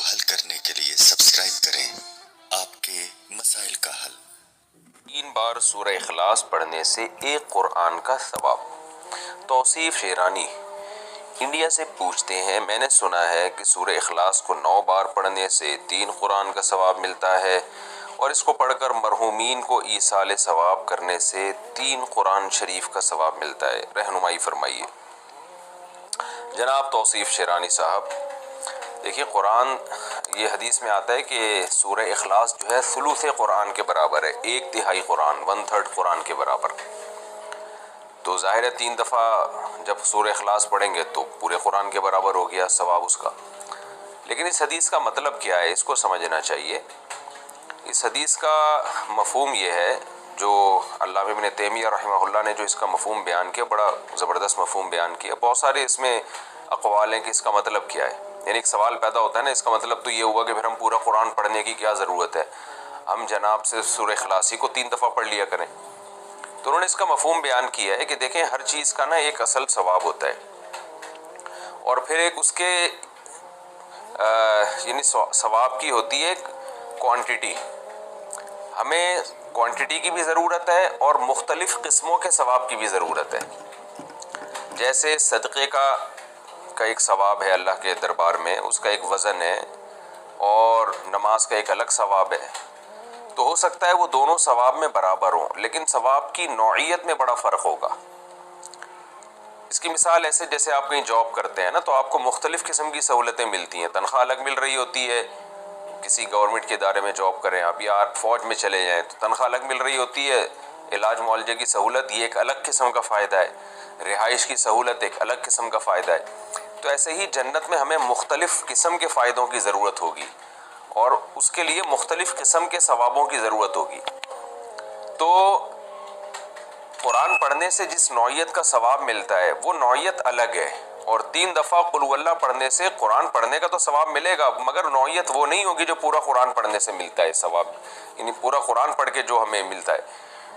حل کرنے کے لیے سبسکرائب کریں آپ کے مسائل کا حل۔ 3 بار سورہ اخلاص پڑھنے سے ایک قرآن کا ثواب۔ توصیف شیرانی انڈیا سے پوچھتے ہیں، میں نے سنا ہے کہ سورہ اخلاص کو 9 بار پڑھنے سے 3 قرآن کا ثواب ملتا ہے، اور اس کو پڑھ کر مرحومین کو ایصال ثواب کرنے سے 3 قرآن شریف کا ثواب ملتا ہے، رہنمائی فرمائیے۔ جناب توصیف شیرانی صاحب، دیکھیے قرآن، یہ حدیث میں آتا ہے کہ سورہ اخلاص جو ہے ثلث قرآن کے برابر ہے، 1/3 قرآن، 1/3 قرآن کے برابر۔ تو ظاہر ہے 3 دفعہ جب سورہ اخلاص پڑھیں گے تو پورے قرآن کے برابر ہو گیا ثواب اس کا۔ لیکن اس حدیث کا مطلب کیا ہے، اس کو سمجھنا چاہیے۔ اس حدیث کا مفہوم یہ ہے، جو علامہ ابن تیمیہ رحمہ اللہ نے جو اس کا مفہوم بیان کیا، بڑا زبردست مفہوم بیان کیا۔ بہت سارے اس میں اقوال ہیں کہ اس کا مطلب کیا ہے۔ یعنی ایک سوال پیدا ہوتا ہے نا، اس کا مطلب تو یہ ہوا کہ پھر ہم پورا قرآن پڑھنے کی کیا ضرورت ہے، ہم جناب سے سورہ اخلاص کو 3 دفعہ پڑھ لیا کریں۔ تو انہوں نے اس کا مفہوم بیان کیا ہے کہ دیکھیں ہر چیز کا نا ایک اصل ثواب ہوتا ہے، اور پھر ایک اس کے یعنی ثواب کی ہوتی ہے کوانٹٹی۔ ہمیں کوانٹٹی کی بھی ضرورت ہے اور مختلف قسموں کے ثواب کی بھی ضرورت ہے۔ جیسے صدقے کا ایک ثواب ہے اللہ کے دربار میں، اس کا ایک وزن ہے، اور نماز کا ایک الگ ثواب ہے۔ تو ہو سکتا ہے وہ دونوں ثواب میں برابر ہوں، لیکن ثواب کی نوعیت میں بڑا فرق ہوگا۔ اس کی مثال ایسے جیسے آپ کہیں جاب کرتے ہیں نا، تو آپ کو مختلف قسم کی سہولتیں ملتی ہیں، تنخواہ الگ مل رہی ہوتی ہے، کسی گورنمنٹ کے ادارے میں جاب کریں آپ، یا فوج میں چلے جائیں تو تنخواہ الگ مل رہی ہوتی ہے، علاج معالجے کی سہولت یہ ایک الگ قسم کا فائدہ ہے، رہائش کی سہولت ایک الگ قسم کا فائدہ ہے۔ تو ایسے ہی جنت میں ہمیں مختلف قسم کے فائدوں کی ضرورت ہوگی، اور اس کے لیے مختلف قسم کے ثوابوں کی ضرورت ہوگی۔ تو قرآن پڑھنے سے جس نوعیت کا ثواب ملتا ہے وہ نوعیت الگ ہے، اور 3 دفعہ قل ہو اللہ پڑھنے سے قرآن پڑھنے کا تو ثواب ملے گا، مگر نوعیت وہ نہیں ہوگی جو پورا قرآن پڑھنے سے ملتا ہے ثواب، یعنی پورا قرآن پڑھ کے جو ہمیں ملتا ہے۔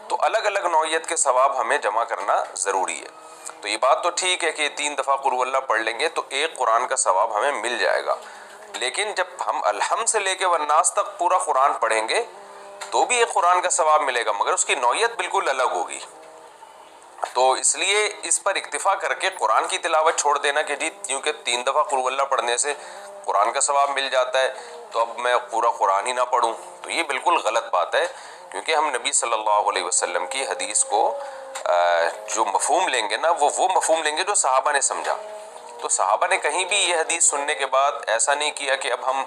تو الگ الگ نوعیت کے ثواب ہمیں جمع کرنا ضروری ہے۔ تو یہ بات تو ٹھیک ہے کہ 3 دفعہ قل ہو اللہ پڑھ لیں گے تو ایک قرآن کا ثواب ہمیں مل جائے گا، لیکن جب ہم الحمد سے لے کے والناس تک پورا قرآن پڑھیں گے تو بھی ایک قرآن کا ثواب ملے گا، مگر اس کی نوعیت بالکل الگ ہوگی۔ تو اس لیے اس پر اکتفا کر کے قرآن کی تلاوت چھوڑ دینا کہ جی کیونکہ 3 دفعہ قل ہو اللہ پڑھنے سے قرآن کا ثواب مل جاتا ہے تو اب میں پورا قرآن ہی نہ پڑھوں، تو یہ بالکل غلط بات ہے، کیونکہ ہم نبی صلی اللہ علیہ وسلم کی حدیث کو جو مفہوم لیں گے نا، وہ مفہوم لیں گے جو صحابہ نے سمجھا۔ تو صحابہ نے کہیں بھی یہ حدیث سننے کے بعد ایسا نہیں کیا کہ اب ہم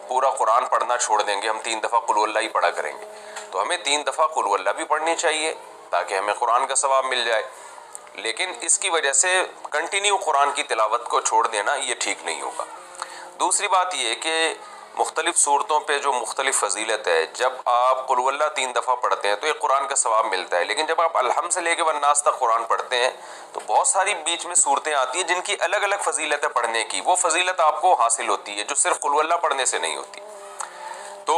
پورا قرآن پڑھنا چھوڑ دیں گے، ہم 3 دفعہ قل ہو اللہ ہی پڑھا کریں گے۔ تو ہمیں 3 دفعہ قل ہو اللہ بھی پڑھنی چاہیے تاکہ ہمیں قرآن کا ثواب مل جائے، لیکن اس کی وجہ سے کنٹینیو قرآن کی تلاوت کو چھوڑ دینا یہ ٹھیک نہیں ہوگا۔ دوسری بات یہ کہ مختلف صورتوں پہ جو مختلف فضیلت ہے، جب آپ قل ہو اللہ 3 دفعہ پڑھتے ہیں تو ایک قرآن کا ثواب ملتا ہے، لیکن جب آپ الحمد سے لے کے والناس تک قرآن پڑھتے ہیں تو بہت ساری بیچ میں صورتیں آتی ہیں جن کی الگ الگ فضیلت ہے پڑھنے کی، وہ فضیلت آپ کو حاصل ہوتی ہے جو صرف قل ہو اللہ پڑھنے سے نہیں ہوتی۔ تو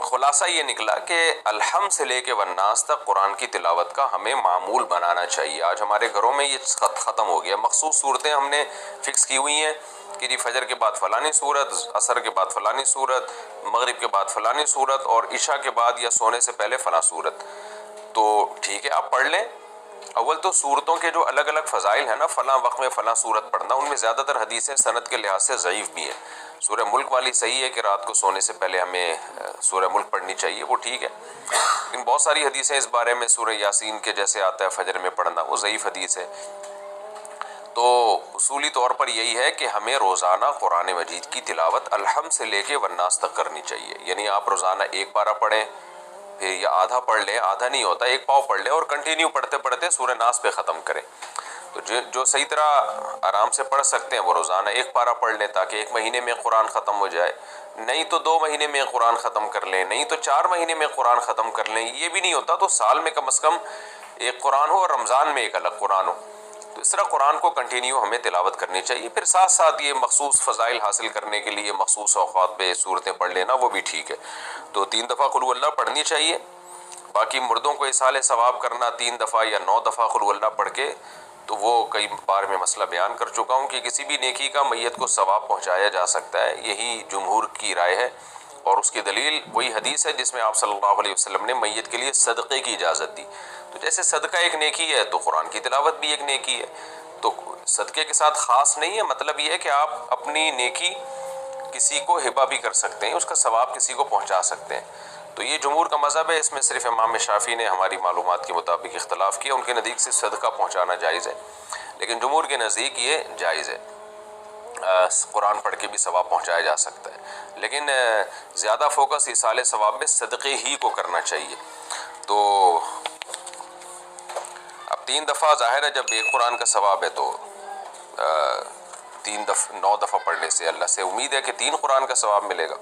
خلاصہ یہ نکلا کہ الحمد سے لے کے والناس تک قرآن کی تلاوت کا ہمیں معمول بنانا چاہیے۔ آج ہمارے گھروں میں یہ ختم ہو گیا، مخصوص صورتیں ہم نے فکس کی ہوئی ہیں کہ جی فجر کے بعد فلانی صورت، عصر کے بعد فلانی صورت، مغرب کے بعد فلانی صورت، اور عشاء کے بعد یا سونے سے پہلے فلاں صورت۔ تو ٹھیک ہے آپ پڑھ لیں۔ اول تو صورتوں کے جو الگ الگ فضائل ہیں نا، فلاں وقت میں فلاں صورت پڑھنا، ان میں زیادہ تر حدیثیں سند کے لحاظ سے ضعیف بھی ہیں۔ سورہ ملک والی صحیح ہے کہ رات کو سونے سے پہلے ہمیں سورہ ملک پڑھنی چاہیے، وہ ٹھیک ہے، لیکن بہت ساری حدیثیں اس بارے میں سورہ یاسین کے جیسے آتا ہے فجر میں پڑھنا، وہ ضعیف حدیث ہے۔ تو اصولی طور پر یہی ہے کہ ہمیں روزانہ قرآن مجید کی تلاوت الحمد سے لے کے والناس تک کرنی چاہیے، یعنی آپ روزانہ 1 پارہ پڑھیں، پھر یا آدھا پڑھ لیں، آدھا نہیں ہوتا 1 پاؤ پڑھ لیں، اور کنٹینیو پڑھتے پڑھتے سورہ ناس پہ ختم کریں۔ تو جو صحیح طرح آرام سے پڑھ سکتے ہیں وہ روزانہ 1 پارہ پڑھ لیں تاکہ 1 مہینے میں قرآن ختم ہو جائے، نہیں تو 2 مہینے میں قرآن ختم کر لیں، نہیں تو 4 مہینے میں قرآن ختم کر لیں، یہ بھی نہیں ہوتا تو سال میں کم از کم 1 قرآن ہو اور رمضان میں 1 الگ قرآن ہو۔ تو اس طرح قرآن کو کنٹینیو ہمیں تلاوت کرنی چاہیے، پھر ساتھ ساتھ یہ مخصوص فضائل حاصل کرنے کے لیے مخصوص اوقات پہ صورتیں پڑھ لینا وہ بھی ٹھیک ہے۔ تو 3 دفعہ قل ہو اللہ پڑھنی چاہیے، باقی مردوں کو ایصال ثواب کرنا 3 دفعہ یا 9 دفعہ قل ہو اللہ پڑھ کے تو وہ کئی بار میں مسئلہ بیان کر چکا ہوں کہ کسی بھی نیکی کا میت کو ثواب پہنچایا جا سکتا ہے، یہی جمہور کی رائے ہے، اور اس کی دلیل وہی حدیث ہے جس میں آپ صلی اللہ علیہ وسلم نے میت کے لیے صدقے کی اجازت دی۔ تو جیسے صدقہ ایک نیکی ہے تو قرآن کی تلاوت بھی ایک نیکی ہے، تو صدقے کے ساتھ خاص نہیں ہے، مطلب یہ ہے کہ آپ اپنی نیکی کسی کو ہبہ بھی کر سکتے ہیں، اس کا ثواب کسی کو پہنچا سکتے ہیں۔ تو یہ جمہور کا مذہب ہے، اس میں صرف امام شافعی نے ہماری معلومات کے مطابق اختلاف کیا، ان کے نزدیک سے صدقہ پہنچانا جائز ہے، لیکن جمہور کے نزدیک یہ جائز ہے، قرآن پڑھ کے بھی ثواب پہنچایا جا سکتا ہے، لیکن زیادہ فوکس ایصال ثواب میں صدقے ہی کو کرنا چاہیے۔ تو اب 3 دفعہ ظاہر ہے جب ایک قرآن کا ثواب ہے تو 9 دفعہ پڑھنے سے اللہ سے امید ہے کہ 3 قرآن کا ثواب ملے گا۔